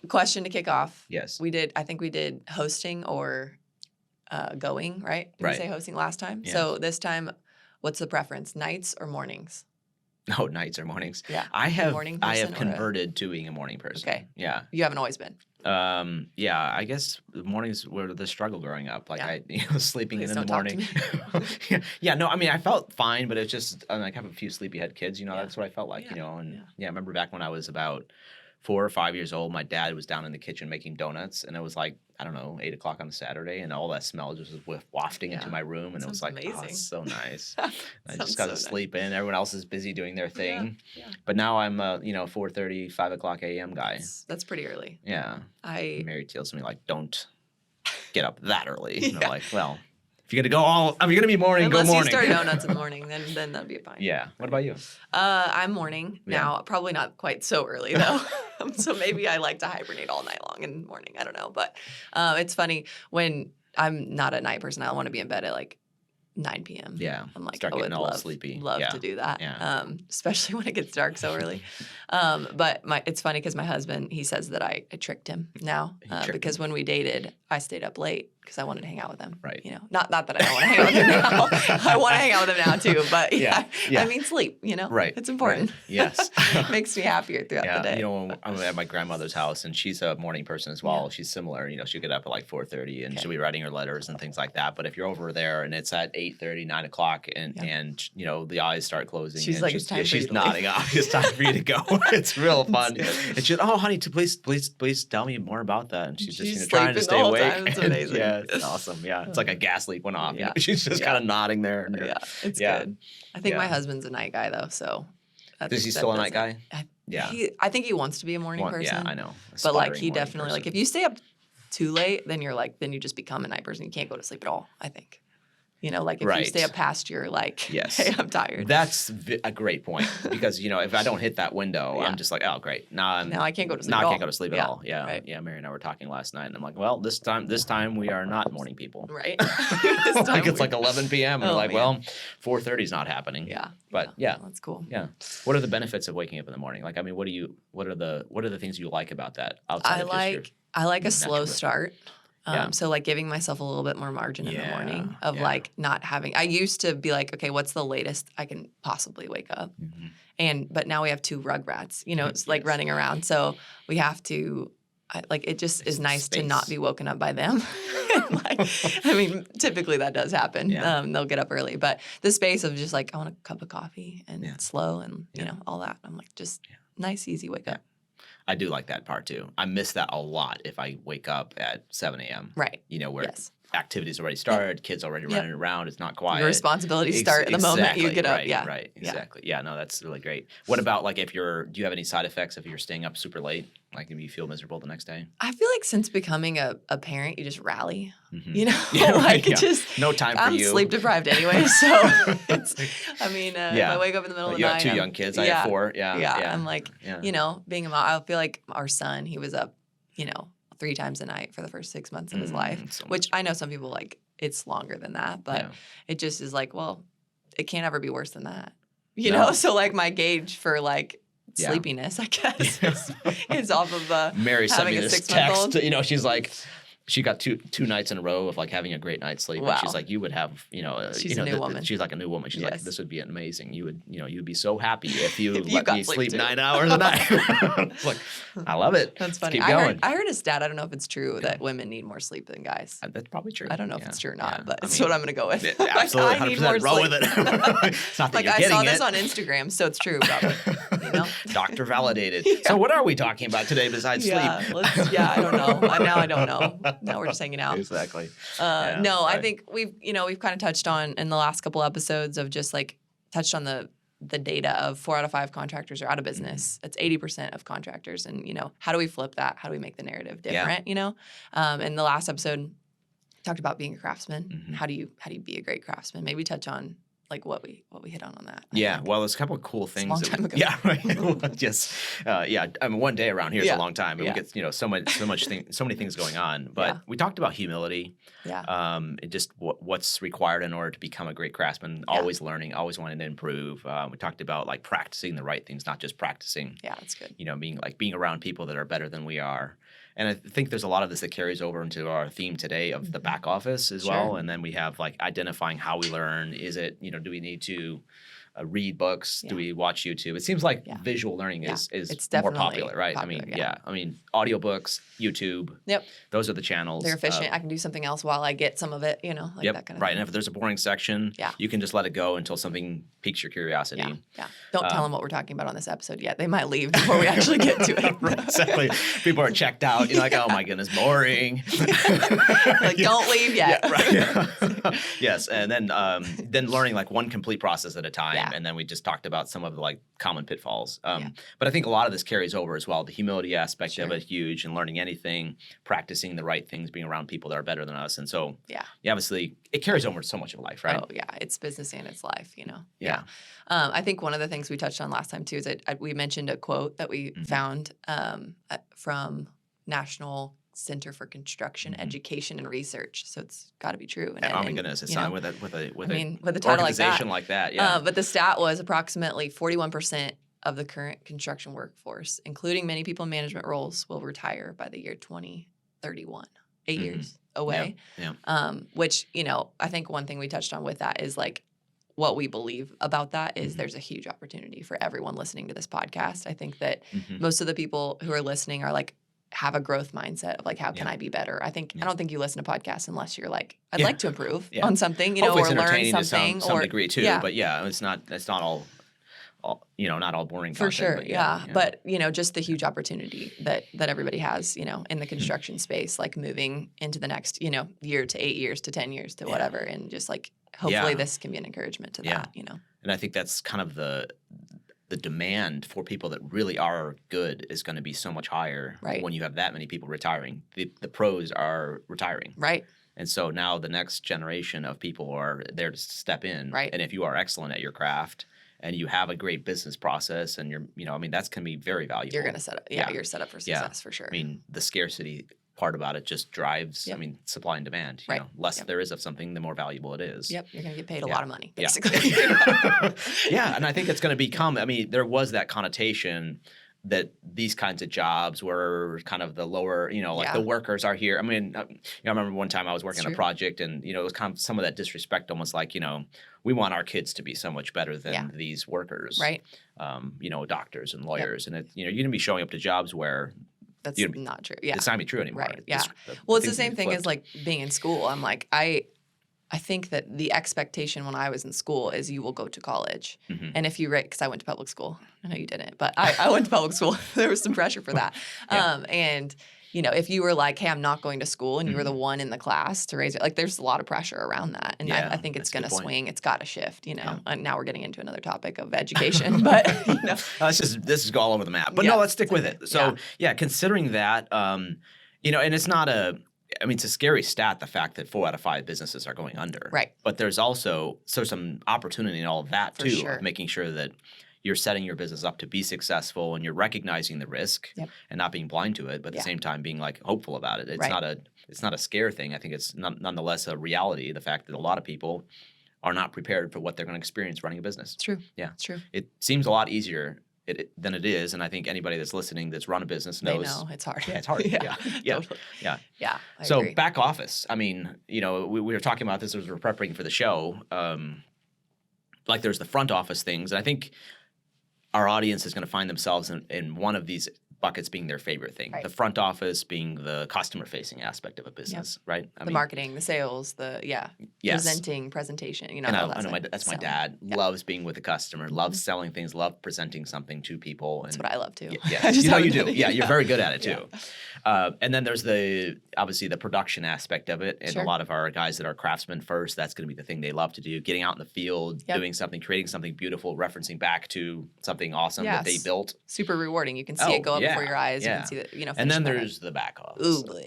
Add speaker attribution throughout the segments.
Speaker 1: question to kick off.
Speaker 2: Yes.
Speaker 1: I think we did hosting or going, right? Did we say hosting last time?
Speaker 2: Yeah.
Speaker 1: So this time, what's the preference? Nights or mornings?
Speaker 2: No, nights or mornings.
Speaker 1: Yeah.
Speaker 2: I have
Speaker 1: person
Speaker 2: converted to being a morning person.
Speaker 1: Okay.
Speaker 2: Yeah.
Speaker 1: You haven't always been.
Speaker 2: Yeah, I guess the mornings were the struggle growing up. Like sleeping
Speaker 1: Please
Speaker 2: in the
Speaker 1: don't talk
Speaker 2: morning.
Speaker 1: to me.
Speaker 2: Yeah, no, I mean, I felt fine, but it's just like I have a few sleepyhead kids,
Speaker 1: Yeah.
Speaker 2: that's what I felt like,
Speaker 1: Yeah.
Speaker 2: and I remember back when I was about 4 or 5 years old, my dad was down in the kitchen making donuts, and it was like, I don't know, 8 o'clock on a Saturday, and all that smell just was wafting into my room, and it was like,
Speaker 1: amazing.
Speaker 2: Oh, it's so nice. I just
Speaker 1: Sounds
Speaker 2: got to
Speaker 1: so
Speaker 2: sleep in. Everyone else is busy doing their thing.
Speaker 1: Yeah.
Speaker 2: But now I'm a, 4:30, 5 o'clock a.m. guy.
Speaker 1: That's pretty early.
Speaker 2: Yeah.
Speaker 1: I
Speaker 2: Mary tells me, like, don't get up that early.
Speaker 1: Yeah.
Speaker 2: And I'm like, well, if you're going to be morning,
Speaker 1: Unless
Speaker 2: go morning.
Speaker 1: you start donuts in the morning, then that'd be fine.
Speaker 2: Yeah. What about you?
Speaker 1: I'm morning
Speaker 2: Yeah.
Speaker 1: now. Probably not quite so early though. So maybe I like to hibernate all night long in the morning. I don't know, but it's funny when I'm not a night person. I want to be in bed at like 9 p.m.
Speaker 2: Yeah.
Speaker 1: I'm like,
Speaker 2: Start
Speaker 1: I
Speaker 2: getting
Speaker 1: would
Speaker 2: all
Speaker 1: love
Speaker 2: sleepy.
Speaker 1: to do that.
Speaker 2: Yeah.
Speaker 1: Especially when it gets dark so early. But it's funny because my husband, he says that I tricked him now because when we dated, I stayed up late because I wanted to hang out with him.
Speaker 2: Right.
Speaker 1: Not that I don't want to hang out with him now. I want to hang out with him now too. But
Speaker 2: Yeah.
Speaker 1: I mean, sleep.
Speaker 2: Right.
Speaker 1: It's important.
Speaker 2: Right. Yes.
Speaker 1: Makes me happier throughout the day.
Speaker 2: I'm at my grandmother's house, and she's a morning person as well.
Speaker 1: Yeah.
Speaker 2: She's similar. She'll get up at like 4:30, and she'll be writing her letters and things like that. But if you're over there and it's at 8:30, 9 o'clock, and the eyes start closing,
Speaker 1: she's
Speaker 2: and
Speaker 1: like, it's time for you
Speaker 2: she's
Speaker 1: to
Speaker 2: nodding
Speaker 1: leave.
Speaker 2: off. It's time for you to go. It's real fun.
Speaker 1: It's
Speaker 2: And she's, oh, honey, please tell me more about that. And she's just trying to
Speaker 1: sleeping
Speaker 2: stay
Speaker 1: the whole
Speaker 2: awake.
Speaker 1: time. It's amazing.
Speaker 2: Yeah, it's awesome. Yeah, it's like a gas leak went off.
Speaker 1: Yeah.
Speaker 2: She's just kind of nodding there.
Speaker 1: Yeah, it's good. I think my husband's a night guy though, so.
Speaker 2: Is he still a night guy? Yeah.
Speaker 1: I think he wants to be a morning person.
Speaker 2: Yeah, I know.
Speaker 1: But like he definitely like if you stay up too late, then you just become a night person. You can't go to sleep at all, I think. Like if you stay up past your like,
Speaker 2: yes.
Speaker 1: Hey, I'm tired.
Speaker 2: That's a great point because if I don't hit that window, I'm just like, oh great, now
Speaker 1: I can't go to sleep.
Speaker 2: Now
Speaker 1: at
Speaker 2: I
Speaker 1: all.
Speaker 2: can't go to sleep at all. Yeah,
Speaker 1: right.
Speaker 2: Yeah. Mary and I were talking last night, and I'm like, well, this time we are not morning people.
Speaker 1: Right.
Speaker 2: It's like 11 p.m. and we're like,
Speaker 1: man.
Speaker 2: well, 4:30 is not happening.
Speaker 1: Yeah.
Speaker 2: But
Speaker 1: that's cool.
Speaker 2: Yeah. What are the benefits of waking up in the morning? Like, I mean, what are the things you like about that? Outside of
Speaker 1: I like a slow start.
Speaker 2: Yeah.
Speaker 1: So like giving myself a little bit more margin in the morning of like not having, I used to be like, okay, what's the latest I can possibly wake up?
Speaker 2: Mm-hmm.
Speaker 1: But now we have 2 rugrats, it's like running around. So we have to, it just is nice to not be woken up by them. Typically that does happen.
Speaker 2: Yeah.
Speaker 1: They'll get up early, but the space of just like, I want a cup of coffee and slow and, all that. I'm like, just nice, easy wake up.
Speaker 2: I do like that part too. I miss that a lot if I wake up at 7 a.m.
Speaker 1: Right.
Speaker 2: Where activity's already started, kids already running around, it's not quiet.
Speaker 1: Your responsibilities start the moment you get up.
Speaker 2: Right, right, exactly. Yeah, no, that's really great. What about like do you have any side effects if you're staying up super late? Like if you feel miserable the next day? I
Speaker 1: feel like since becoming a parent, you just rally.
Speaker 2: Mm-hmm.
Speaker 1: Just
Speaker 2: no time for you.
Speaker 1: I'm sleep deprived anyway, so if I wake up in the middle of the night.
Speaker 2: You have 2 young kids. I have 4. Yeah.
Speaker 1: I'm like, being a mom. I feel like our son, he was up, 3 times a night for the first 6 months of his life, which I know some people like it's longer than that, but it just is like, well, it can't ever be worse than that, know? So like my gauge for like sleepiness, I guess, is off of
Speaker 2: Mary sent
Speaker 1: having
Speaker 2: me
Speaker 1: a
Speaker 2: this
Speaker 1: 6-month-old.
Speaker 2: She's like, she got two nights in a row of like having a great night's sleep.
Speaker 1: Wow.
Speaker 2: And she's like, you would have,
Speaker 1: she's a new woman.
Speaker 2: She's like a new woman. She's like, this would be amazing. You would, you'd be so happy if you
Speaker 1: if
Speaker 2: let me sleep 9 hours a night. It's like, I love it.
Speaker 1: That's funny.
Speaker 2: Keep going.
Speaker 1: I heard a stat. I don't know if it's true that women need more sleep than guys.
Speaker 2: That's probably true.
Speaker 1: I don't know if it's true or not, but it's what I'm going to go with.
Speaker 2: Absolutely,
Speaker 1: I need more
Speaker 2: roll
Speaker 1: sleep.
Speaker 2: with it. It's not that you're
Speaker 1: I
Speaker 2: getting
Speaker 1: saw this on Instagram, so it's true, probably.
Speaker 2: Doctor validated. So what are we talking about today besides sleep?
Speaker 1: I don't know. Now I don't know. Now we're just hanging out.
Speaker 2: Exactly.
Speaker 1: I think we've kind of touched on in the last couple episodes of just like touched on the data of 4 out of 5 contractors are out of business. It's 80% of contractors. And, how do we flip that? How do we make the narrative different, in the last episode talked about being a craftsman.
Speaker 2: Mm-hmm.
Speaker 1: How do you be a great craftsman? Maybe touch on like what we hit on that.
Speaker 2: Well, there's a couple of cool things.
Speaker 1: It's a long time ago.
Speaker 2: Yeah, right. Yes. I mean, one day around here is a long time. And we get, so many things going on. But we talked about humility.
Speaker 1: Yeah.
Speaker 2: And just what's required in order to become a great craftsman. Always learning, always wanting to improve. We talked about like practicing the right things, not just practicing.
Speaker 1: Yeah, that's good.
Speaker 2: Being around people that are better than we are. And I think there's a lot of this that carries over into our theme today of the back office as well. And then we have like identifying how we learn. Is it, do we need to read books? Do we watch YouTube? It seems like visual learning is
Speaker 1: it's
Speaker 2: more popular, right? Audiobooks, YouTube.
Speaker 1: Yep.
Speaker 2: Those are the channels.
Speaker 1: They're efficient. I can do something else while I get some of it, that kind of thing.
Speaker 2: Right. And if there's a boring section, you can just let it go until something piques your curiosity.
Speaker 1: Yeah. Don't tell them what we're talking about on this episode yet. They might leave before we actually get to it.
Speaker 2: Right, exactly. People are checked out. You're like, oh my goodness, boring.
Speaker 1: Don't leave yet.
Speaker 2: Yeah, right. Yes. And then learning like one complete process at a time. Yeah. And then we just talked about some of the like common pitfalls. But I think a lot of this carries over as well. The humility aspect of it, huge, and learning anything, practicing the right things, being around people that are better than us. And so, obviously, it carries over so much of life, right?
Speaker 1: Oh, yeah. It's business and it's life, Yeah. I think one of the things we touched on last time, too, is that we mentioned a quote that we found from National Center for Construction Education and Research. So it's got to be true.
Speaker 2: And, oh my goodness, it's not with a
Speaker 1: title
Speaker 2: organization like that. Yeah.
Speaker 1: But the stat was approximately 41% of the current construction workforce, including many people in management roles, will retire by the year 2031. 8 years away.
Speaker 2: Yeah.
Speaker 1: Which, I think one thing we touched on with that is like what we believe about that is there's a huge opportunity for everyone listening to this podcast. I think that most of the people who are listening are like, have a growth mindset of like, how can I be better? I don't think you listen to podcasts unless you're like, I'd like to improve on something,
Speaker 2: Hopefully
Speaker 1: or learn something.
Speaker 2: To some degree too, but it's not all not all boring
Speaker 1: for
Speaker 2: content,
Speaker 1: sure. But just the huge opportunity that everybody has, in the construction space, like moving into the next, year to 8 years to 10 years to whatever. And just like, hopefully this can be an encouragement to that,
Speaker 2: And I think that's kind of the demand for people that really are good is going to be so much higher when you have that many people retiring. The pros are retiring.
Speaker 1: Right.
Speaker 2: And so now the next generation of people are there to step in.
Speaker 1: Right.
Speaker 2: And if you are excellent at your craft and you have a great business process and that's going to be very valuable.
Speaker 1: You're going to set up. You're set up for success for sure.
Speaker 2: I mean, the scarcity part about it just drives, supply and demand. Less there is of something, the more valuable it is.
Speaker 1: Yep. You're going to get paid a lot of money, basically.
Speaker 2: And I think it's going to become, there was that connotation that these kinds of jobs were kind of the lower, the workers are here. I mean, I remember one time I was working on a project and, it was kind of some of that disrespect, almost like, we want our kids to be so much better than these workers.
Speaker 1: Right.
Speaker 2: Doctors and lawyers. And, you're going to be showing up to jobs where
Speaker 1: that's not true. Yeah.
Speaker 2: It's not going to be true anymore.
Speaker 1: Right. Yeah. It's the same thing as like being in school. I'm like, I think that the expectation when I was in school is you will go to college. And if you because I went to public school. I know you didn't, but I went to public school. There was some pressure for that. And if you were like, hey, I'm not going to school and you were the one in the class to raise it, like there's a lot of pressure around that. And I think it's going to swing. It's got to shift, And now we're getting into another topic of education, but
Speaker 2: this is all over the map, but no, let's stick with it. So considering that, and it's not it's a scary stat, the fact that 4 out of 5 businesses are going under.
Speaker 1: Right.
Speaker 2: But there's also some opportunity in all of that too, of making sure that you're setting your business up to be successful and you're recognizing the risk and not being blind to it, but at the same time being like hopeful about it. It's not a scare thing. I think it's nonetheless a reality, the fact that a lot of people are not prepared for what they're going to experience running a business.
Speaker 1: It's true.
Speaker 2: Yeah.
Speaker 1: It's true.
Speaker 2: It seems a lot easier than it is, and I think anybody that's listening that's run a business knows.
Speaker 1: They know it's hard.
Speaker 2: Yeah, it's hard.
Speaker 1: Totally.
Speaker 2: Yeah.
Speaker 1: I
Speaker 2: so
Speaker 1: agree.
Speaker 2: Back office. I mean, we were talking about this as we were preparing for the show. Like there's the front office things, and I think our audience is going to find themselves in one of these buckets being their favorite thing. Right. The front office being the customer-facing aspect of a business, right?
Speaker 1: The marketing, the sales, presentation,
Speaker 2: And I know that's my dad. Loves being with the customer, loves selling things, loves presenting something to people.
Speaker 1: That's what I love too.
Speaker 2: Yeah, you do. Yeah, you're very good at it too. And then there's obviously the production aspect of it. And a lot of our guys that are craftsmen first, that's going to be the thing they love to do. Getting out in the field, doing something, creating something beautiful, referencing back to something awesome that they built.
Speaker 1: Super rewarding. You can see it go up before your eyes. You can see that,
Speaker 2: and then there's the back office.
Speaker 1: Ooh, boy.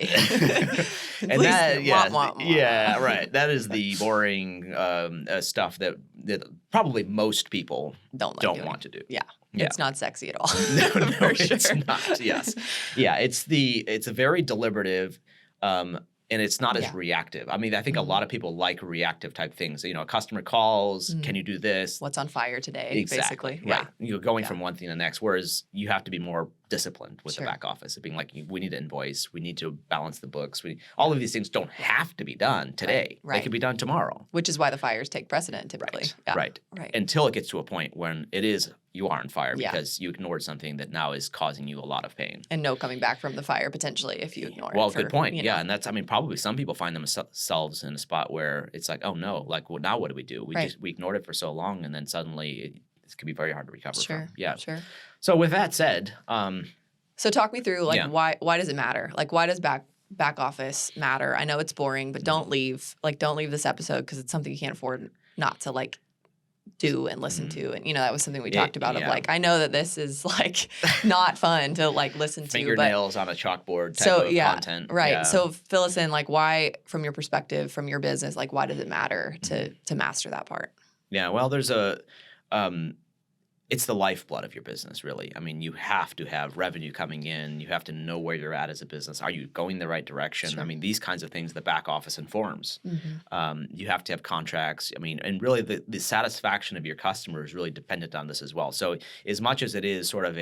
Speaker 2: And that, right. That is the boring stuff that probably most people don't want to do.
Speaker 1: Yeah. It's not sexy at all.
Speaker 2: No, it's not. Yes. Yeah, it's a very deliberative and it's not as reactive. I mean, I think a lot of people like reactive type things. A customer calls, can you do this?
Speaker 1: What's on fire today,
Speaker 2: exactly.
Speaker 1: basically.
Speaker 2: Right. Going from one thing to the next, whereas you have to be more disciplined with the back office of being like, we need to invoice, we need to balance the books. All of these things don't have to be done today. Right. They could be done tomorrow.
Speaker 1: Which is why the fires take precedent typically.
Speaker 2: Right. Until it gets to a point when you are on fire because you ignored something that now is causing you a lot of pain.
Speaker 1: And no coming back from the fire potentially if you ignore it.
Speaker 2: Well, good point. Yeah. And that's, probably some people find themselves in a spot where it's like, oh no, like, well, now what do we do? We ignored it for so long, and then suddenly it can be very hard to recover from. Yeah. Sure. So with that said,
Speaker 1: so talk me through why does it matter? Like, why does back office matter? I know it's boring, but don't leave this episode because it's something you can't afford not to do and listen to. And that was something we talked about of I know that this is not fun to listen to.
Speaker 2: Fingernails on a chalkboard type of content.
Speaker 1: Right. Yeah. So fill us in why, from your perspective, from your business, why does it matter to master that part?
Speaker 2: Yeah. Well, there's it's the lifeblood of your business, really. You have to have revenue coming in. You have to know where you're at as a business. Are you going the right direction? Sure. These kinds of things the back office informs. Mm-hmm. You have to have contracts. And really the satisfaction of your customer is really dependent on this as well. So as much as it is sort of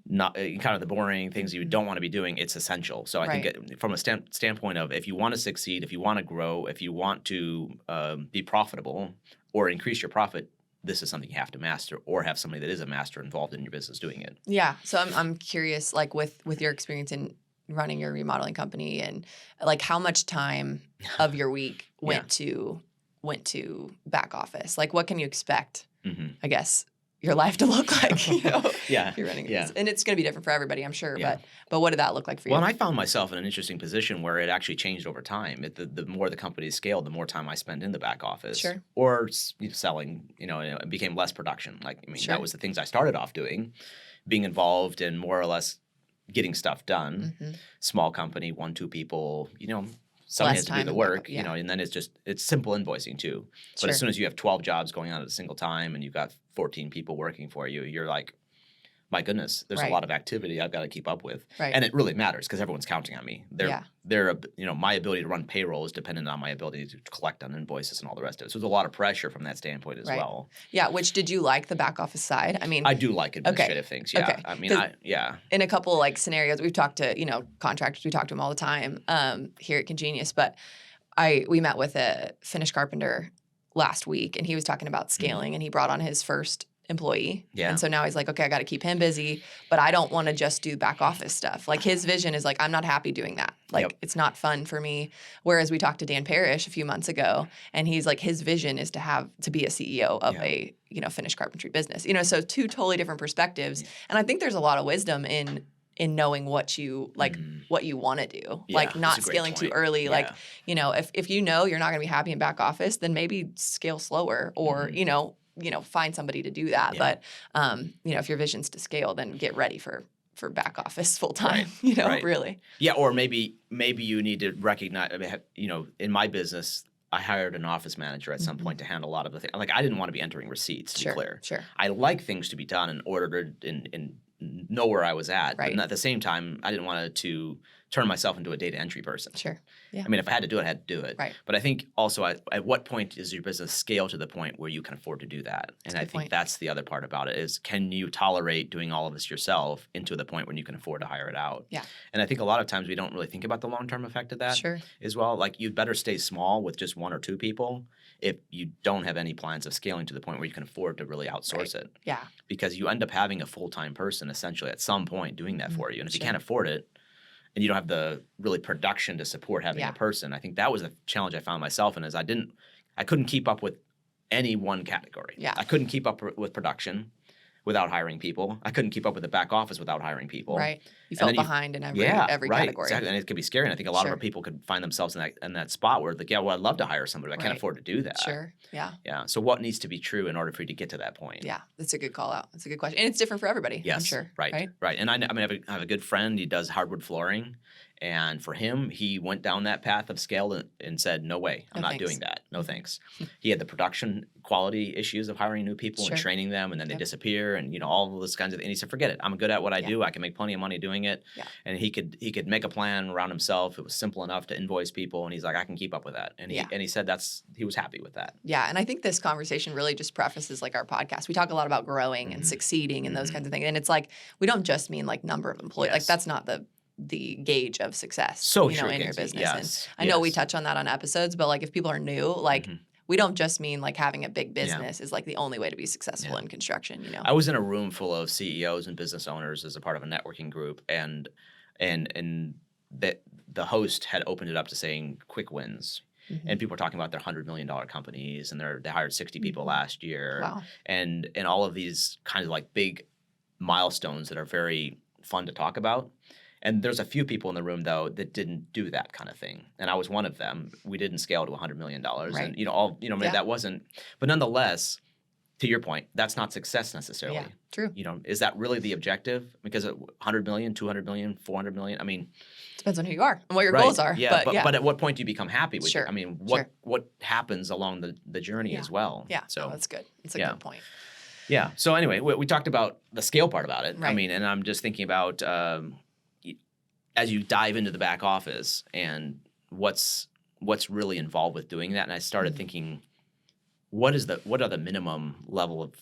Speaker 2: not kind of the boring things you don't want to be doing, it's essential. So I think from a standpoint of if you want to succeed, if you want to grow, if you want to be profitable or increase your profit, this is something you have to master, or have somebody that is a master involved in your business doing it. Yeah.
Speaker 1: So I'm curious, with your experience in running your remodeling company, and how much time of your week went to back office. What can you expect? Mm-hmm. I guess your life to look like, if you're running this. And it's going to be different for everybody, I'm sure. Yeah. But what did that look like for you?
Speaker 2: Well, and I found myself in an interesting position where it actually changed over time. The more the company scaled, the more time I spent in the back office. Sure. Or selling, it became less production. That was the things I started off doing, being involved in more or less getting stuff done. Mm-hmm. Small company, 1-2 people, someone has to do the work, and then it's simple invoicing too. But as soon as you have 12 jobs going on at a single time and you've got 14 people working for you, you're like, my goodness, there's a lot of activity I've got to keep up with. Right. And it really matters because everyone's counting on me. My ability to run payroll is dependent on my ability to collect on invoices and all the rest of it. So there's a lot of pressure from that standpoint as well.
Speaker 1: Yeah, which did you like the back office side?
Speaker 2: I do like administrative things, yeah.
Speaker 1: Okay. In a couple scenarios, we've talked to, contractors, we talk to them all the time here at Congenius, but we met with a Finnish carpenter last week, and he was talking about scaling, and he brought on his first employee. Yeah. And so now he's like, okay, I got to keep him busy, but I don't want to just do back office stuff. His vision is I'm not happy doing that. It's not fun for me. Whereas we talked to Dan Parrish a few months ago, and he's his vision is to be a CEO of a, Finnish carpentry business. So two totally different perspectives. Yeah. And I think there's a lot of wisdom in knowing what you what you want to do, not scaling too early. Yeah. If you're not going to be happy in back office, then maybe scale slower, or find somebody to do that. Yeah. But if your vision's to scale, then get ready for back office full time. Right. Really.
Speaker 2: Yeah, or maybe you need to recognize. In my business, I hired an office manager at some point to handle a lot of the things. I didn't want to be entering receipts. To be clear. Sure. I like things to be done in order and know where I was at. Right. But at the same time, I didn't want to turn myself into a data entry person. Sure. Yeah. If I had to do it, I had to do it. Right. But I think also at what point does your business scale to the point where you can afford to do that? And I think that's the other part about it is, can you tolerate doing all of this yourself into the point when you can afford to hire it out? Yeah. And I think a lot of times we don't really think about the long-term effect of that as well. You'd better stay small with just 1 or 2 people if you don't have any plans of scaling to the point where you can afford to really outsource it. Yeah. Because you end up having a full-time person essentially at some point doing that for you. And if you can't afford it, and you don't have the really production to support having a person, I think that was a challenge I found myself in, is I couldn't keep up with any one category. Yeah. I couldn't keep up with production without hiring people. I couldn't keep up with the back office without hiring people. Right. You felt behind in every category. Exactly. And it could be scary. And I think a lot of our people could find themselves in that spot where I'd love to hire somebody, but I can't afford to do that. Sure. Yeah. Yeah. So what needs to be true in order for you to get to that point? Yeah. That's a good call out. That's a good question. And it's different for everybody. Yes. I'm sure. Right. And I have a good friend. He does hardwood flooring. And for him, he went down that path of scale and said, no way, I'm not doing that. No thanks. He had the production quality issues of hiring new people and training them, and then they disappear, and all of those kinds of things. And he said, forget it. I'm good at what I do. I can make plenty of money doing it. Yeah. And he could make a plan around himself. It was simple enough to invoice people, and he's like, I can keep up with that. And he said he was happy with that.
Speaker 1: Yeah, and I think this conversation really just prefaces like our podcast. We talk a lot about growing and succeeding and those kinds of things. And it's like we don't just mean like number of employees. Like that's not the gauge of success in your business.
Speaker 2: Yes.
Speaker 1: And I know we touch on that on episodes, but like if people are new, like we don't just mean like having a big business is like the only way to be successful in construction.
Speaker 2: I was in a room full of CEOs and business owners as a part of a networking group, and the host had opened it up to saying quick wins. And people were talking about their $100 million companies, and they hired 60 people last year.
Speaker 1: Wow.
Speaker 2: And all of these kinds of like big milestones that are very fun to talk about. And there's a few people in the room, though, that didn't do that kind of thing. And I was one of them. We didn't scale to $100 million. Right. And, that wasn't. But nonetheless, to your point, that's not success necessarily.
Speaker 1: Yeah, true.
Speaker 2: Is that really the objective? Because $100 million, $200 million, $400 million, I mean.
Speaker 1: Depends on who you are and what your goals are.
Speaker 2: Yeah, but at what point do you become happy with it? I mean, what happens along the journey as well?
Speaker 1: Yeah, so that's good. It's a good point.
Speaker 2: Yeah. So anyway, we talked about the scale part about it. Right. I mean, and I'm just thinking about as you dive into the back office and what's really involved with doing that. And I started thinking, what are the minimum level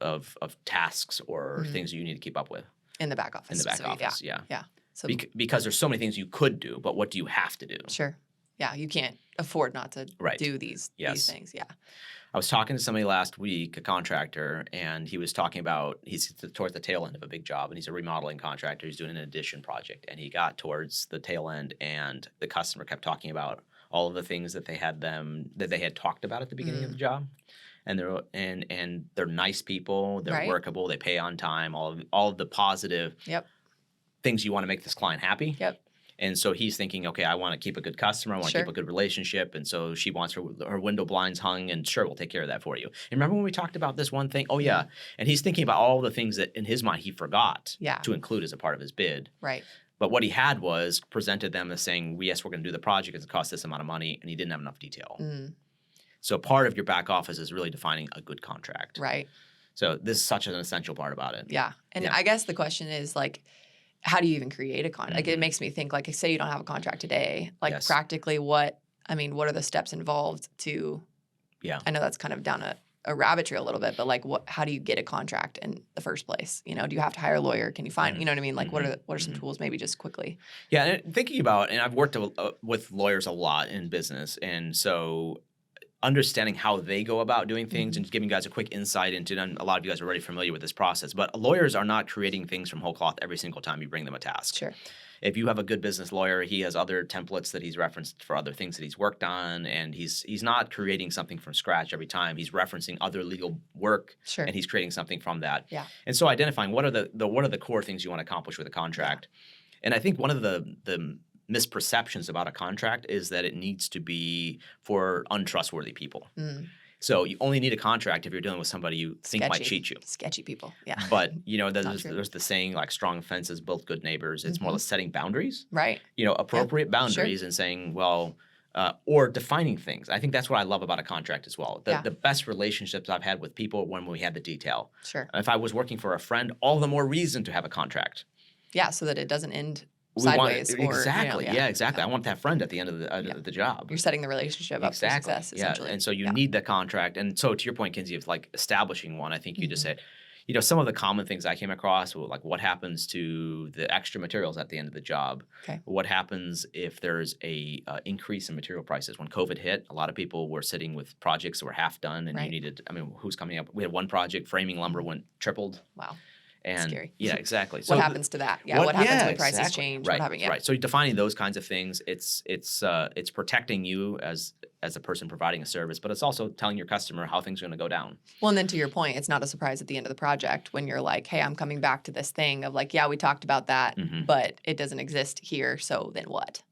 Speaker 2: of tasks or things you need to keep up with
Speaker 1: in the back office?
Speaker 2: In the back office, yeah.
Speaker 1: So
Speaker 2: because there's so many things you could do, but what do you have to do?
Speaker 1: Sure. Yeah, you can't afford not to do these things. Yeah.
Speaker 2: I was talking to somebody last week, a contractor, and he was talking about he's towards the tail end of a big job, and he's a remodeling contractor. He's doing an addition project, and he got towards the tail end, and the customer kept talking about all of the things that they had talked about at the beginning of the job, and they're nice people, they're workable, they pay on time, all of the positive things you want to make this client happy.
Speaker 1: Yep.
Speaker 2: And so he's thinking, okay, I want to keep a good customer. I want to keep a good relationship. And so she wants her window blinds hung, and sure, we'll take care of that for you. And remember when we talked about this one thing? Oh, yeah. And he's thinking about all the things that in his mind he forgot to include as a part of his bid.
Speaker 1: Right.
Speaker 2: But what he had was presented them as saying, yes, we're going to do the project. It's going to cost this amount of money. And he didn't have enough detail. So part of your back office is really defining a good contract.
Speaker 1: Right.
Speaker 2: So this is such an essential part about it.
Speaker 1: Yeah. And I guess the question is like, how do you even create a contract? Like it makes me think, like, say you don't have a contract today, like practically what are the steps involved to, I know that's kind of down a rabbit trail a little bit, but like how do you get a contract in the first place? Do you have to hire a lawyer? Can you find, you know what I mean? Like what are some tools maybe just quickly?
Speaker 2: Yeah. And thinking about, and I've worked with lawyers a lot in business. And so understanding how they go about doing things and giving you guys a quick insight into, and a lot of you guys are already familiar with this process, but lawyers are not creating things from whole cloth every single time you bring them a task.
Speaker 1: Sure.
Speaker 2: If you have a good business lawyer, he has other templates that he's referenced for other things that he's worked on, and he's not creating something from scratch every time. He's referencing other legal work, and he's creating something from that.
Speaker 1: Yeah.
Speaker 2: And so identifying what are the core things you want to accomplish with a contract. Yeah. And I think one of the misperceptions about a contract is that it needs to be for untrustworthy people. So you only need a contract if you're dealing with somebody you think might cheat you.
Speaker 1: Sketchy people, yeah.
Speaker 2: But, there's the saying, like, strong fences build good neighbors. It's more or less setting boundaries.
Speaker 1: Right.
Speaker 2: Appropriate boundaries and saying, well, or defining things. I think that's what I love about a contract as well. The best relationships I've had with people when we had the detail.
Speaker 1: Sure.
Speaker 2: If I was working for a friend, all the more reason to have a contract.
Speaker 1: Yeah, so that it doesn't end sideways.
Speaker 2: Exactly. Exactly. I want that friend at the end of the job.
Speaker 1: You're setting the relationship up for success, essentially.
Speaker 2: And so you need that contract. And so to your point, Kinsey, of like establishing one, I think you just said, some of the common things I came across were like what happens to the extra materials at the end of the job?
Speaker 1: Okay.
Speaker 2: What happens if there's a increase in material prices? When COVID hit, a lot of people were sitting with projects that were half done, and you needed, who's coming up? We had one project, framing lumber tripled.
Speaker 1: Wow.
Speaker 2: And
Speaker 1: scary.
Speaker 2: Yeah, exactly.
Speaker 1: So what happens to that? Yeah, what happens when prices change?
Speaker 2: Right. So defining those kinds of things, it's protecting you as a person providing a service, but it's also telling your customer how things are going to go down.
Speaker 1: Well, and then to your point, it's not a surprise at the end of the project when you're like, hey, I'm coming back to this thing of like, yeah, we talked about that, but it doesn't exist here. So then what?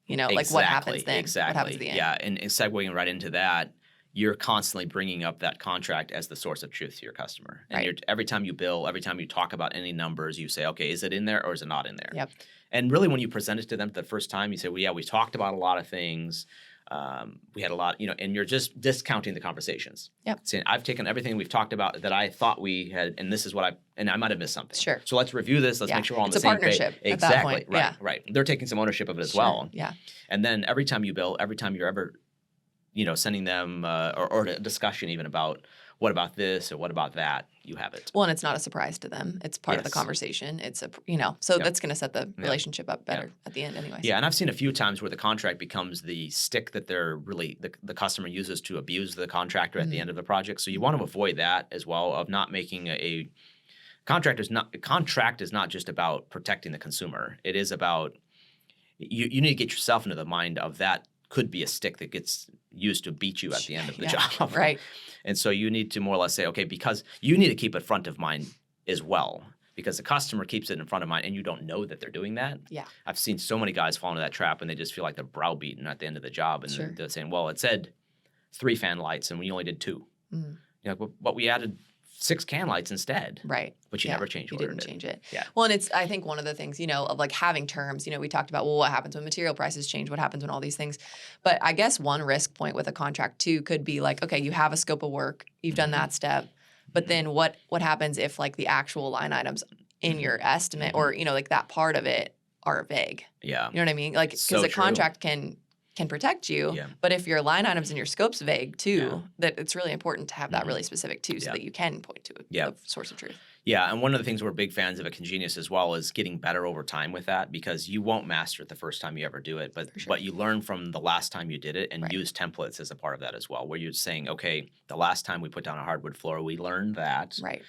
Speaker 1: Like what happens then?
Speaker 2: Exactly.
Speaker 1: What happens at the end?
Speaker 2: Yeah, and segueing right into that, you're constantly bringing up that contract as the source of truth to your customer. And every time you bill, every time you talk about any numbers, you say, okay, is it in there or is it not in there?
Speaker 1: Yep.
Speaker 2: And really when you present it to them the first time, you say, well, yeah, we talked about a lot of things. We had a lot, and you're just discounting the conversations.
Speaker 1: Yep.
Speaker 2: Saying, I've taken everything we've talked about that I thought we had, and this is what and I might have missed something.
Speaker 1: Sure.
Speaker 2: So let's review this. Let's make sure we're on the same page.
Speaker 1: It's a partnership at
Speaker 2: exactly.
Speaker 1: that point.
Speaker 2: Right. Right. They're taking some ownership of it as well.
Speaker 1: Yeah.
Speaker 2: And then every time you bill, every time you're ever, sending them or a discussion even about what about this or what about that, you have it.
Speaker 1: Well, and it's not a surprise to them. It's part of the conversation. It's so that's going to set the relationship up better at the end anyways.
Speaker 2: Yeah, and I've seen a few times where the contract becomes the stick that they're really, the customer uses to abuse the contractor at the end of the project. So you want to avoid that as well, of not making a contract is not just about protecting the consumer. It is about, you need to get yourself into the mind of that could be a stick that gets used to beat you at the end of the job.
Speaker 1: Right.
Speaker 2: And so you need to more or less say, okay, because you need to keep it front of mind as well, because the customer keeps it in front of mind and you don't know that they're doing that.
Speaker 1: Yeah.
Speaker 2: I've seen so many guys fall into that trap and they just feel like they're browbeaten at the end of the job. And they're saying, well, it said 3 fan lights and we only did 2. You're like, but we added 6 can lights instead.
Speaker 1: Right.
Speaker 2: But you never changed it.
Speaker 1: You didn't change it.
Speaker 2: Yeah.
Speaker 1: Well, and it's, I think one of the things, of like having terms, we talked about, well, what happens when material prices change? What happens when all these things? But I guess one risk point with a contract too could be like, okay, you have a scope of work, you've done that step, but then what happens if like the actual line items in your estimate or, like that part of it are vague?
Speaker 2: Yeah.
Speaker 1: You know what I mean? Like, because a contract can protect you, but if your line items and your scope's vague too, that it's really important to have that really specific too, so that you can point to a source of truth.
Speaker 2: Yeah, and one of the things we're big fans of at Congenius as well is getting better over time with that, because you won't master it the first time you ever do it, but you learn from the last time you did it and use templates as a part of that as well, where you're saying, okay, the last time we put down a hardwood floor, we learned that.
Speaker 1: Right.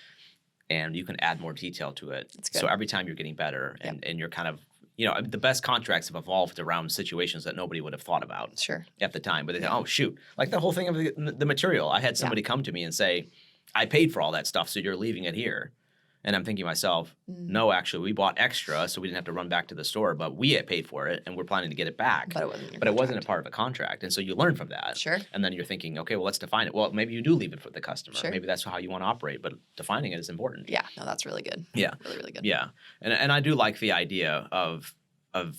Speaker 2: And you can add more detail to it.
Speaker 1: That's good.
Speaker 2: So every time you're getting better and you're kind of, the best contracts have evolved around situations that nobody would have thought about at the time. But they say, oh, shoot, like the whole thing of the material. I had somebody come to me and say, I paid for all that stuff, so you're leaving it here. And I'm thinking to myself, no, actually, we bought extra, so we didn't have to run back to the store, but we had paid for it, and we're planning to get it back. But it wasn't a part of a contract. And so you learn from that.
Speaker 1: Sure.
Speaker 2: And then you're thinking, okay, well, let's define it. Well, maybe you do leave it for the customer. Sure. Maybe that's how you want to operate, but defining it is important.
Speaker 1: Yeah, no, that's really good.
Speaker 2: Yeah.
Speaker 1: Really, really good.
Speaker 2: Yeah. And I do like the idea of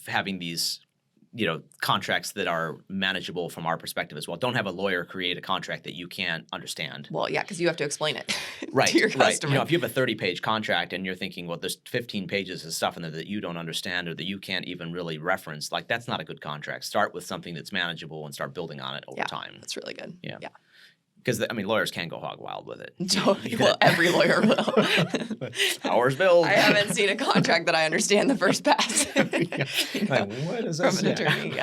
Speaker 2: having these contracts that are manageable from our perspective as well. Don't have a lawyer create a contract that you can't understand.
Speaker 1: Well, yeah, because you have to explain it
Speaker 2: to
Speaker 1: your customer.
Speaker 2: Right. If you have a 30-page contract and you're thinking, well, there's 15 pages of stuff in there that you don't understand or that you can't even really reference, like that's not a good contract. Start with something that's manageable and start building on it over time.
Speaker 1: That's really good. Yeah.
Speaker 2: Because, lawyers can go hog wild with it.
Speaker 1: Well, every lawyer will.
Speaker 2: Hours billed.
Speaker 1: I haven't seen a contract that I understand the first pass.
Speaker 2: Like, what is this?
Speaker 1: From an attorney,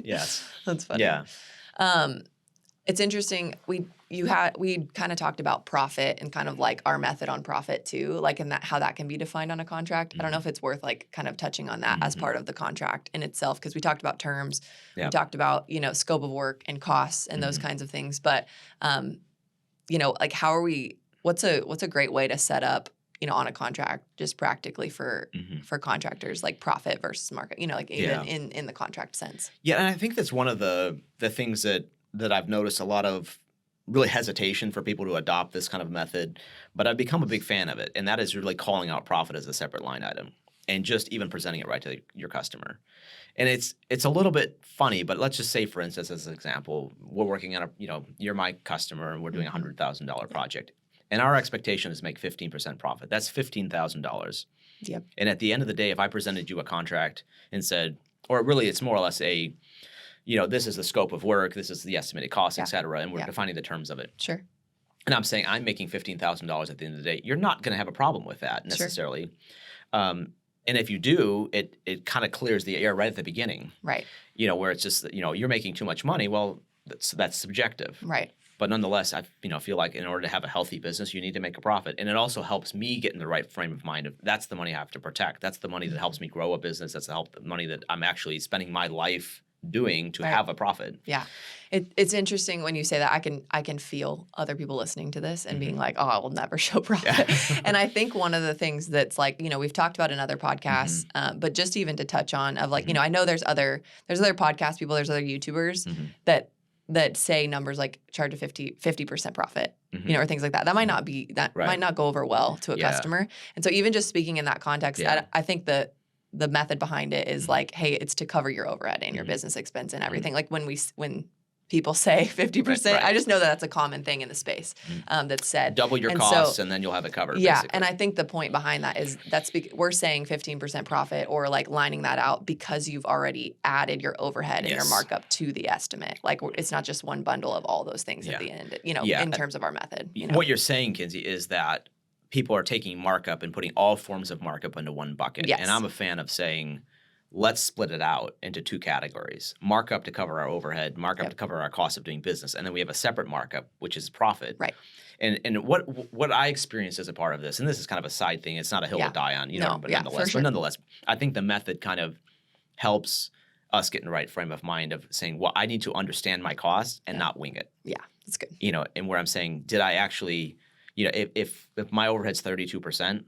Speaker 2: Yes.
Speaker 1: That's funny.
Speaker 2: Yeah.
Speaker 1: It's interesting. We kind of talked about profit and kind of like our method on profit too, like in that how that can be defined on a contract. I don't know if it's worth like kind of touching on that as part of the contract in itself, because we talked about terms, we talked about scope of work and costs and those kinds of things. But like how are we? What's a great way to set up on a contract just practically for contractors, like profit versus market, like even in the contract sense.
Speaker 2: Yeah, and I think that's one of the things that I've noticed a lot of really hesitation for people to adopt this kind of method, but I've become a big fan of it, and that is really calling out profit as a separate line item and just even presenting it right to your customer. And it's a little bit funny, but let's just say, for instance, as an example, we're working on you're my customer and we're doing a $100,000 project, and our expectation is to make 15% profit. That's $15,000.
Speaker 1: Yep.
Speaker 2: And at the end of the day, if I presented you a contract and said, or really it's more or less a this is the scope of work, this is the estimated cost, et cetera, and we're defining the terms of it.
Speaker 1: Sure.
Speaker 2: And I'm saying I'm making $15,000 at the end of the day. You're not going to have a problem with that necessarily. Sure. And if you do, it kind of clears the air right at the beginning.
Speaker 1: Right.
Speaker 2: Where it's just, you're making too much money. Well, that's subjective.
Speaker 1: Right.
Speaker 2: But nonetheless, I feel like in order to have a healthy business, you need to make a profit. And it also helps me get in the right frame of mind of that's the money I have to protect. That's the money that helps me grow a business. That's the money that I'm actually spending my life doing to have a profit.
Speaker 1: Yeah. It's interesting when you say that. I can feel other people listening to this and being like, oh, I will never show profit. And I think one of the things that's like, we've talked about in other podcasts, but just even to touch on of like, I know there's other podcast people, there's other YouTubers that that say numbers like charge a 50% profit, or things like that. That might not be, might not go over well to a customer. And so even just speaking in that context, I think the method behind it is like, hey, it's to cover your overhead and your business expense and everything. Like when people say 50%, I just know that that's a common thing in the space that's said.
Speaker 2: Double your costs and then you'll have it covered.
Speaker 1: Yeah,
Speaker 2: basically.
Speaker 1: and I think the point behind that is we're saying 15% profit or like lining that out because you've already added your overhead and your markup to the estimate. Like it's not just one bundle of all those things at the end, in terms of our method.
Speaker 2: What you're saying, Kinsey, is that people are taking markup and putting all forms of markup into one bucket. Yes. And I'm a fan of saying, let's split it out into two categories. Markup to cover our overhead, markup to cover our cost of doing business. And then we have a separate markup, which is profit. Right. And what I experienced as a part of this, and this is kind of a side thing, it's not a hill to die on, but nonetheless, I think the method kind of helps us get in the right frame of mind of saying, well, I need to understand my costs and not wing it.
Speaker 1: Yeah, that's good.
Speaker 2: And where I'm saying, did I actually, if my overhead's 32%,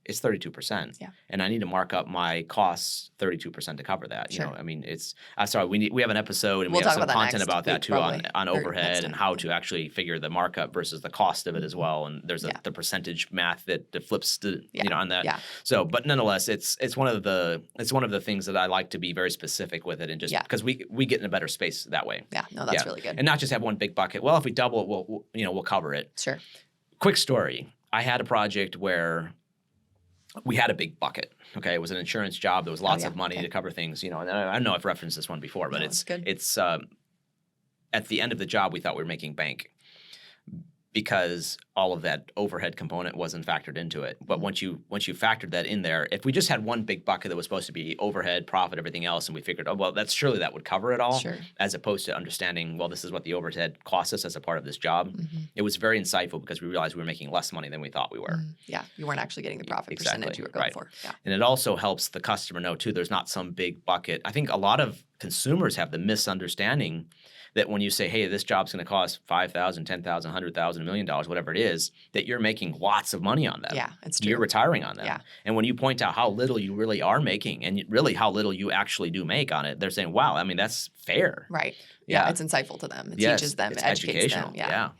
Speaker 2: it's 32%. Yeah. And I need to mark up my costs 32% to cover that. Sure. We have an episode and we have some content about that too on overhead and how to actually figure the markup versus the cost of it as well. And there's the percentage math that flips to, on that. Yeah. So, but nonetheless, it's one of the things that I like to be very specific with it and just because we get in a better space that way.
Speaker 1: Yeah. No, that's really good.
Speaker 2: And not just have one big bucket. Well, if we double it, we'll cover it.
Speaker 1: Sure.
Speaker 2: Quick story. I had a project where we had a big bucket. Okay, it was an insurance job. There was lots of money to cover things. And I don't know if I've referenced this one before, but it's good. It's at the end of the job, we thought we were making bank because all of that overhead component wasn't factored into it. But once you factored that in there, if we just had one big bucket that was supposed to be overhead, profit, everything else, and we figured, surely that would cover it all, as opposed to understanding, well, this is what the overhead costs us as a part of this job. Mm-hmm. It was very insightful because we realized we were making less money than we thought we were.
Speaker 1: Yeah, you weren't actually getting the profit percentage you were going for. Yeah.
Speaker 2: And it also helps the customer know, too, there's not some big bucket. I think a lot of consumers have the misunderstanding that when you say, hey, this job's going to cost $5,000, $10,000, $100,000, $1 million, whatever it is, that you're making lots of money on them.
Speaker 1: Yeah, it's true.
Speaker 2: You're retiring on them.
Speaker 1: Yeah.
Speaker 2: And when you point out how little you really are making and really how little you actually do make on it, they're saying, wow, that's fair.
Speaker 1: Right. Yeah, it's insightful to them. It teaches them, it educates them.
Speaker 2: Yeah.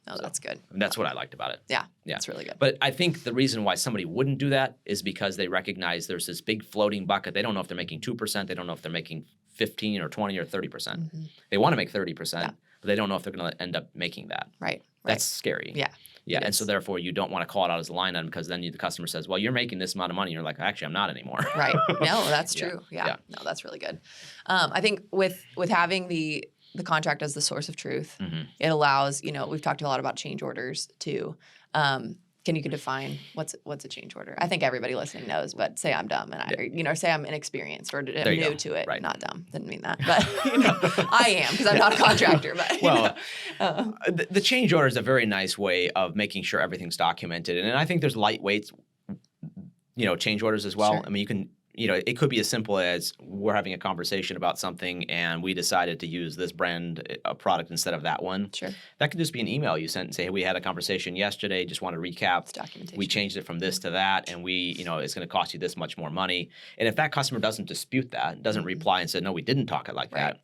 Speaker 1: No, that's good.
Speaker 2: And that's what I liked about it.
Speaker 1: Yeah, that's really good.
Speaker 2: But I think the reason why somebody wouldn't do that is because they recognize there's this big floating bucket. They don't know if they're making 2%. They don't know if they're making 15 or 20 or 30%. Mm-hmm. They want to make 30%, but they don't know if they're going to end up making that.
Speaker 1: Right.
Speaker 2: That's scary.
Speaker 1: Yeah.
Speaker 2: Yeah, and so therefore you don't want to call it out as a line item because then the customer says, well, you're making this amount of money. You're like, actually, I'm not anymore.
Speaker 1: Right. No, that's true. Yeah. No, that's really good. I think with having the contract as the source of truth, it allows, we've talked a lot about change orders too. Can you define what's a change order? I think everybody listening knows, but say I'm dumb and say I'm inexperienced or new to it. Right. Not dumb. Didn't mean that. But I am because I'm not a contractor. But
Speaker 2: the change order is a very nice way of making sure everything's documented. And I think there's lightweight, change orders as well. Sure. I mean, you can it could be as simple as we're having a conversation about something and we decided to use this brand product instead of that one.
Speaker 1: Sure.
Speaker 2: That could just be an email you sent and say, hey, we had a conversation yesterday, just want to recap.
Speaker 1: It's documentation.
Speaker 2: We changed it from this to that and it's going to cost you this much more money. And if that customer doesn't dispute that, doesn't reply and say, no, we didn't talk it like that.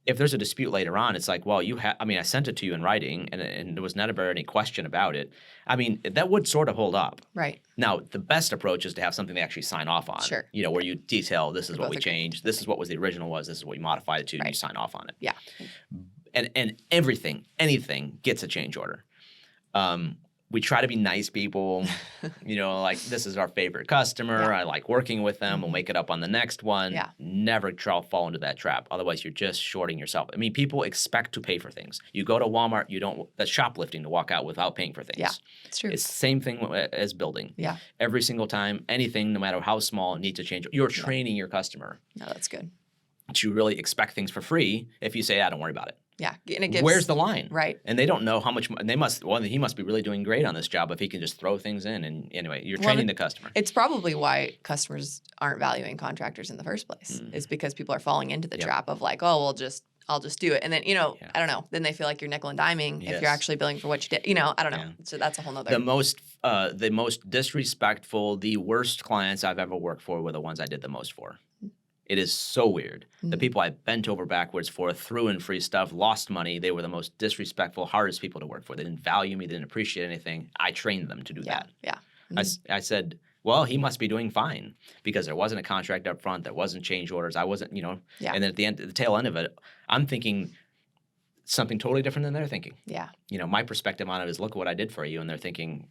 Speaker 2: If there's a dispute later on, it's like, well, I sent it to you in writing and there was never any question about it. I mean, that would sort of hold up.
Speaker 1: Right.
Speaker 2: Now, the best approach is to have something they actually sign off on.
Speaker 1: Sure.
Speaker 2: Where you detail, this is what we changed, this is what was the original was, this is what we modified it to, and you sign off on it.
Speaker 1: Yeah.
Speaker 2: And anything gets a change order. We try to be nice people, like this is our favorite customer. Yeah. I like working with them. We'll make it up on the next one.
Speaker 1: Yeah.
Speaker 2: Never fall into that trap. Otherwise, you're just shorting yourself. I mean, people expect to pay for things. You go to Walmart, that's shoplifting to walk out without paying for things.
Speaker 1: Yeah, it's true.
Speaker 2: It's the same thing as building.
Speaker 1: Yeah.
Speaker 2: Every single time, anything, no matter how small, needs to change. You're training your customer.
Speaker 1: No, that's good.
Speaker 2: To really expect things for free if you say, don't worry about it.
Speaker 1: Yeah. And it gives,
Speaker 2: where's the line?
Speaker 1: Right.
Speaker 2: And they don't know how much he must be really doing great on this job if he can just throw things in. And anyway, you're training the customer.
Speaker 1: It's probably why customers aren't valuing contractors in the first place. Is because people are falling into the trap of like, oh, I'll just do it. And then, I don't know. Then they feel like you're nickel and diming if you're actually billing for what you did. I don't know. Yeah. So that's a whole nother.
Speaker 2: The most disrespectful, the worst clients I've ever worked for were the ones I did the most for. It is so weird. The people I bent over backwards for, threw in free stuff, lost money. They were the most disrespectful, hardest people to work for. They didn't value me. They didn't appreciate anything. I trained them to do that.
Speaker 1: Yeah.
Speaker 2: I said, well, he must be doing fine because there wasn't a contract up front. There wasn't change orders. I wasn't, and then at the tail end of it, I'm thinking something totally different than they're thinking.
Speaker 1: Yeah.
Speaker 2: My perspective on it is, look at what I did for you. And they're thinking,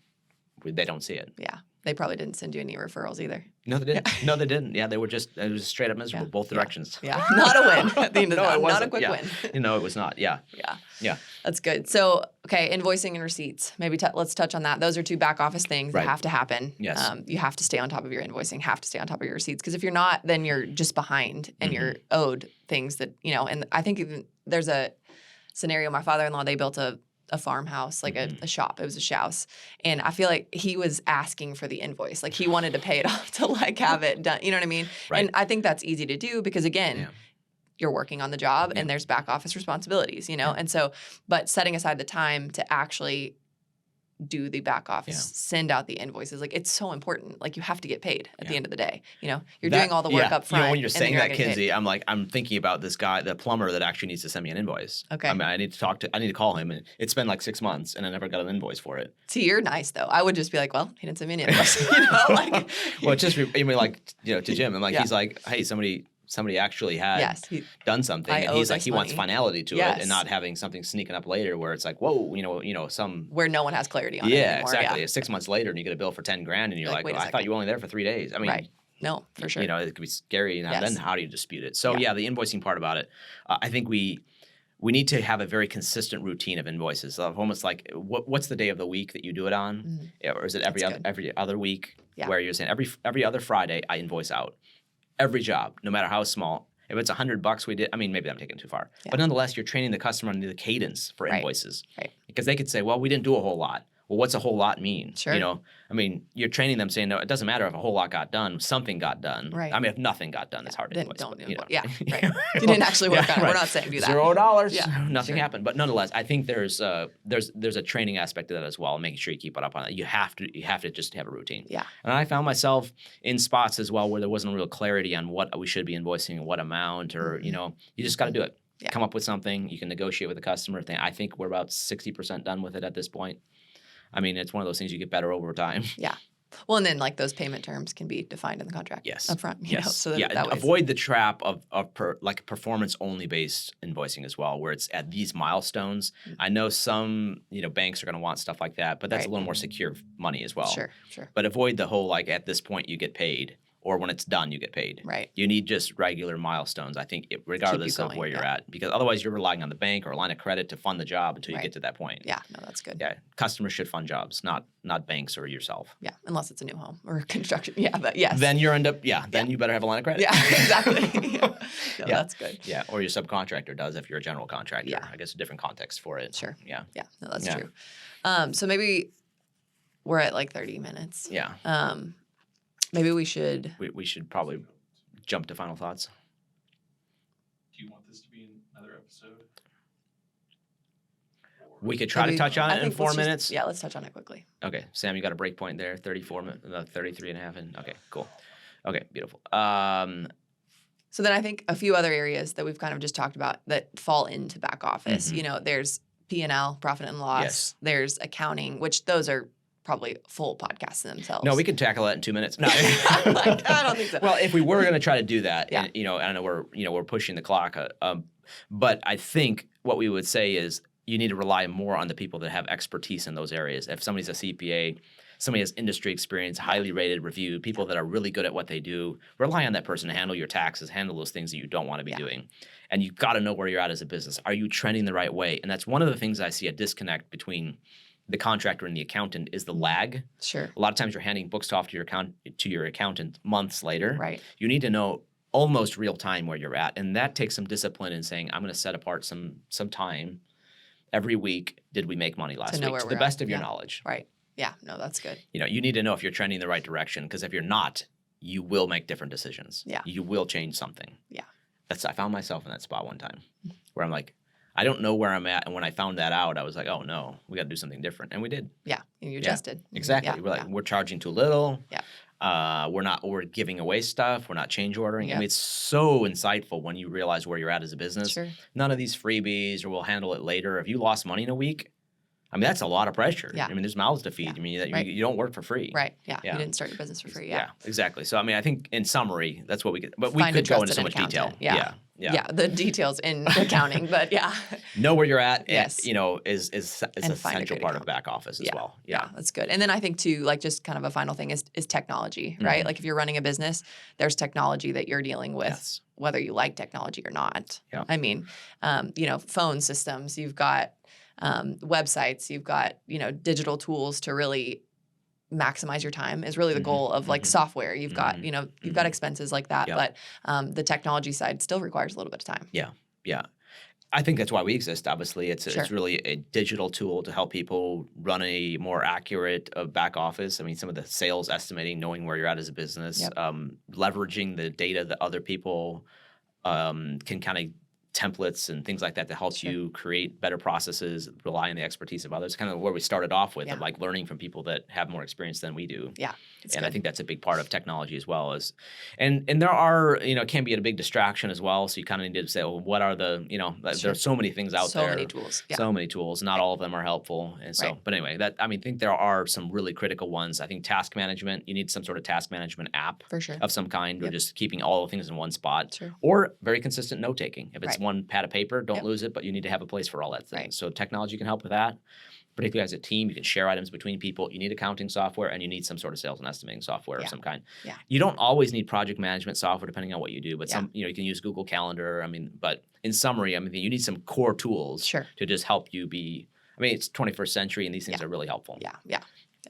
Speaker 2: they don't see it.
Speaker 1: Yeah. They probably didn't send you any referrals either.
Speaker 2: No, they didn't. No, they didn't. Yeah, it was straight up miserable, both directions.
Speaker 1: Yeah. Not a win at the end of that. Not a quick win.
Speaker 2: It was not. Yeah.
Speaker 1: Yeah. That's good. So, okay, invoicing and receipts. Maybe let's touch on that. Those are two back office things that have to happen.
Speaker 2: Yes.
Speaker 1: You have to stay on top of your invoicing, have to stay on top of your receipts. Because if you're not, then you're just behind and you're owed things that, and I think even there's a scenario, my father-in-law, they built a farmhouse, like a shop. It was a shouse. And I feel like he was asking for the invoice. Like he wanted to pay it off to have it done. You know what I mean?
Speaker 2: Right.
Speaker 1: And I think that's easy to do because again, you're working on the job and there's back office responsibilities, And so, but setting aside the time to actually do the back office, send out the invoices. Like it's so important. Like you have to get paid at the end of the day. You're doing all the work up front.
Speaker 2: When you're saying that, Kinsey, I'm thinking about this guy, the plumber that actually needs to send me an invoice.
Speaker 1: Okay.
Speaker 2: I need to call him, and it's been like 6 months, and I never got an invoice for it.
Speaker 1: See, you're nice though. I would just be like, well, he didn't send me an invoice.
Speaker 2: Well, it's just to Jim, and he's like, hey, somebody actually had done something, and he's like, he wants finality to it, and not having something sneaking up later where it's like, whoa, some
Speaker 1: where no one has clarity on it anymore.
Speaker 2: Exactly.
Speaker 1: Yeah.
Speaker 2: 6 months later, and you get a bill for $10,000, and you're like, well, I thought you were only there for 3 days. I mean,
Speaker 1: right. No, for sure.
Speaker 2: It could be scary. And then how do you dispute it? So the invoicing part about it, I think we need to have a very consistent routine of invoices. So almost like what's the day of the week that you do it on, or is it every other week where you're saying every other Friday I invoice out. Every job, no matter how small. If it's $100 we did, maybe I'm taking it too far. Yeah. But nonetheless, you're training the customer on the cadence for invoices.
Speaker 1: Right.
Speaker 2: Because they could say, well, we didn't do a whole lot. Well, what's a whole lot mean?
Speaker 1: Sure.
Speaker 2: You're training them saying, no, it doesn't matter if a whole lot got done. Something got done.
Speaker 1: Right.
Speaker 2: If nothing got done, it's hard to invoice.
Speaker 1: Don't do it. Yeah, right. You didn't actually work on it. We're not saying do that.
Speaker 2: $0.
Speaker 1: Yeah.
Speaker 2: Nothing happened. But nonetheless, I think there's a training aspect to that as well, making sure you keep it up on it. You have to just have a routine.
Speaker 1: Yeah.
Speaker 2: And I found myself in spots as well where there wasn't real clarity on what we should be invoicing and what amount, or you just got to do it. Yeah. Come up with something. You can negotiate with the customer. I think we're about 60% done with it at this point. It's one of those things you get better over time.
Speaker 1: Yeah. Well, and then those payment terms can be defined in the contract.
Speaker 2: Yes.
Speaker 1: Up front. So
Speaker 2: avoid the trap of performance only based invoicing as well, where it's at these milestones. Mm-hmm. I know some banks are going to want stuff like that, but that's a little more secure money as well.
Speaker 1: Sure.
Speaker 2: But avoid the whole at this point you get paid, or when it's done you get paid.
Speaker 1: Right.
Speaker 2: You need just regular milestones. I think regardless of where you're at, because otherwise you're relying on the bank or a line of credit to fund the job until you get to that point.
Speaker 1: Yeah. No, that's good.
Speaker 2: Yeah. Customers should fund jobs, not banks or yourself.
Speaker 1: Yeah. Unless it's a new home or construction. Yeah. But yes.
Speaker 2: Then then you better have a line of credit.
Speaker 1: Yeah. Exactly. That's good.
Speaker 2: Yeah. Or your subcontractor does if you're a general contractor.
Speaker 1: Yeah.
Speaker 2: I guess a different context for it.
Speaker 1: Sure.
Speaker 2: Yeah.
Speaker 1: Yeah. No, that's true. So maybe we're at 30 minutes.
Speaker 2: Yeah.
Speaker 1: Maybe we should.
Speaker 2: We should probably jump to final thoughts.
Speaker 3: Do you want this to be another episode?
Speaker 2: We could try to touch on it in 4 minutes.
Speaker 1: Let's touch on it quickly.
Speaker 2: Okay. Sam, you got a break point there. 33 and a half in. Okay, cool. Okay, beautiful.
Speaker 1: So then I think a few other areas that we've kind of just talked about that fall into back office.
Speaker 2: Mm-hmm.
Speaker 1: There's P&L, profit and loss.
Speaker 2: Yes.
Speaker 1: There's accounting, which those are probably full podcasts in themselves.
Speaker 2: No, we could tackle that in 2 minutes. No.
Speaker 1: I don't think so.
Speaker 2: Well, if we were going to try to do that, and, I know we're pushing the clock, but I think what we would say is you need to rely more on the people that have expertise in those areas. If somebody's a CPA, somebody has industry experience, highly rated, reviewed, people that are really good at what they do, rely on that person to handle your taxes, handle those things that you don't want to be doing. And you've got to know where you're at as a business. Are you trending the right way? And that's one of the things I see a disconnect between the contractor and the accountant is the lag.
Speaker 1: Sure.
Speaker 2: A lot of times you're handing books off to your accountant months later.
Speaker 1: Right.
Speaker 2: You need to know almost real time where you're at. And that takes some discipline in saying, I'm going to set apart some time every week. Did we make money last week? To the best of your knowledge.
Speaker 1: Right. Yeah. No, that's good.
Speaker 2: You need to know if you're trending the right direction, because if you're not, you will make different decisions.
Speaker 1: Yeah.
Speaker 2: You will change something.
Speaker 1: Yeah.
Speaker 2: I found myself in that spot one time where I'm like, I don't know where I'm at. And when I found that out, I was like, oh, no, we got to do something different. And we did.
Speaker 1: Yeah. And you adjusted.
Speaker 2: Exactly.
Speaker 1: Yeah.
Speaker 2: We're charging too little.
Speaker 1: Yeah.
Speaker 2: We're giving away stuff. We're not change ordering.
Speaker 1: Yep.
Speaker 2: I mean, it's so insightful when you realize where you're at as a business.
Speaker 1: Sure.
Speaker 2: None of these freebies or we'll handle it later. If you lost money in a week, I mean, that's a lot of pressure.
Speaker 1: Yeah.
Speaker 2: I mean, there's mouths to feed.
Speaker 1: Yeah.
Speaker 2: I mean,
Speaker 1: Right.
Speaker 2: you don't work for free.
Speaker 1: Right. Yeah. You didn't start your business for free. Yeah.
Speaker 2: Exactly. So, I mean, I think in summary, that's what we could, but we
Speaker 1: Find a
Speaker 2: could go into
Speaker 1: trusted
Speaker 2: so much detail.
Speaker 1: accountant. Yeah. The details in accounting, but yeah.
Speaker 2: Know where you're at.
Speaker 1: Yes.
Speaker 2: And, is an essential part of the back office as well.
Speaker 1: Yeah. That's good. And then I think too, like just kind of a final thing is technology, right?
Speaker 2: Mm-hmm.
Speaker 1: Like if you're running a business, there's technology that you're dealing with, whether you like technology or not.
Speaker 2: Yeah.
Speaker 1: I mean, phone systems, you've got websites, you've got, digital tools to really maximize your time is really the goal of like software. You've got, you've got expenses like that, but the technology side still requires a little bit of time.
Speaker 2: Yeah. Yeah. I think that's why we exist. Obviously, it's really a digital tool to help people run a more accurate back office. I mean, some of the sales estimating, knowing where you're at as a business, leveraging the data that other people can kind of templates and things like that to help you create better processes, rely on the expertise of others. Kind of where we started off with, of like learning from people that have more experience than we do.
Speaker 1: Yeah.
Speaker 2: And I think that's a big part of technology as well. And there are, it can be a big distraction as well. So you kind of need to say, well, what are the, there are so many things out there.
Speaker 1: So many tools. Yeah.
Speaker 2: So many tools. Not all of them are helpful. And so, but anyway, I think there are some really critical ones. I think task management, you need some sort of task management app
Speaker 1: for sure
Speaker 2: of some kind, or just keeping all the things in one spot,
Speaker 1: Sure.
Speaker 2: or very consistent note taking. If it's one pad of paper, don't lose it, but you need to have a place for all that things.
Speaker 1: Right.
Speaker 2: So technology can help with that. Particularly as a team, you can share items between people. You need accounting software, and you need some sort of sales and estimating software of some kind.
Speaker 1: Yeah.
Speaker 2: You don't always need project management software, depending on what you do. But some, you can use Google Calendar. But in summary, you need some core tools to just help you be. It's 21st century, and these things are really helpful.
Speaker 1: Yeah.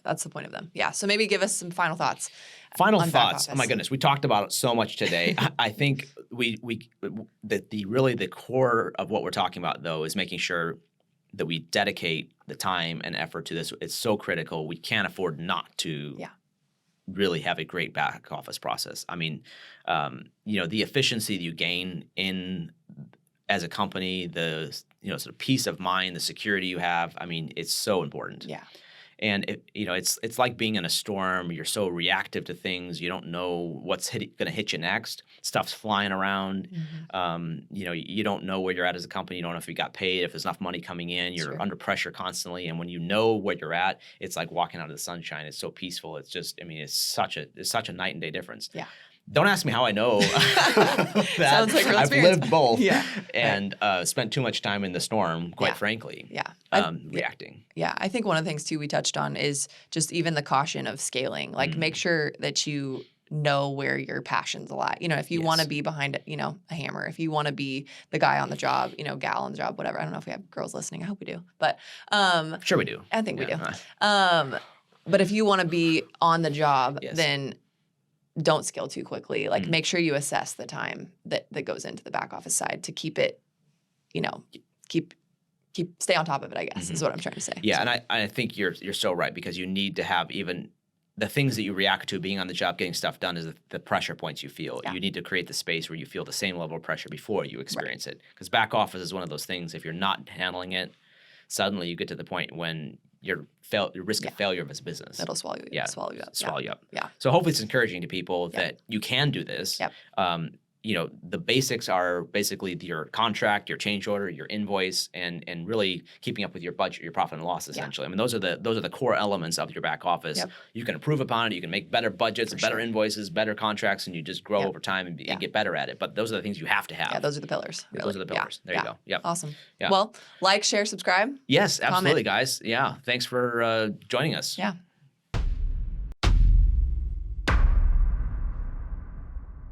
Speaker 1: That's the point of them. Yeah. So maybe give us some final thoughts.
Speaker 2: Final thoughts. Oh my goodness, we talked about it so much today. I think the core of what we're talking about though is making sure that we dedicate the time and effort to this. It's so critical. We can't afford not to really have a great back office process. The efficiency that you gain as a company, the sort of peace of mind, the security you have. It's so important.
Speaker 1: Yeah.
Speaker 2: And it's like being in a storm. You're so reactive to things. You don't know what's going to hit you next. Stuff's flying around. You don't know where you're at as a company. You don't know if you got paid, if there's enough money coming in. You're under pressure constantly. And when you know where you're at, it's like walking out of the sunshine. It's so peaceful. It's just, it's such a night and day difference. Yeah. Don't ask me how I know that.
Speaker 1: Sounds like real
Speaker 2: I've
Speaker 1: experience.
Speaker 2: lived both
Speaker 1: and
Speaker 2: spent too much time in the storm, quite frankly, reacting.
Speaker 1: Yeah, I think one of the things, too, we touched on is just even the caution of scaling. Like, make sure that you know where your passion's a lot. If you want to be behind, a hammer, if you want to be the guy on the job, gal on the job, whatever. I don't know if we have girls listening. I hope we do. But
Speaker 2: sure we do.
Speaker 1: I think we do. But if you want to be on the job, then don't scale too quickly. Like make sure you assess the time that goes into the back office side to keep it, stay on top of it, I guess, is what I'm trying to say.
Speaker 2: Yeah, and I think you're so right, because you need to have even the things that you react to being on the job, getting stuff done, is the pressure points you feel. You need to create the space where you feel the same level of pressure before you experience it. Because back office is one of those things, if you're not handling it, suddenly you get to the point when your risk of failure as a business.
Speaker 1: It'll swallow you up.
Speaker 2: Swallow you up.
Speaker 1: Yeah.
Speaker 2: So hopefully it's encouraging to people that you can do this.
Speaker 1: Yep.
Speaker 2: The basics are basically your contract, your change order, your invoice, and really keeping up with your budget, your profit and loss, essentially. Those are the core elements of your back office. Yep. You can improve upon it. You can make better budgets, better invoices, better contracts, and you just grow over time and get better at it. But those are the things you have to have.
Speaker 1: Yeah, those are the pillars. Really.
Speaker 2: Those are the pillars. There you go. Yep.
Speaker 1: Awesome.
Speaker 2: Yeah.
Speaker 1: Well, like, share, subscribe.
Speaker 2: Yes, absolutely, guys. Yeah. Thanks for joining us.
Speaker 1: Yeah.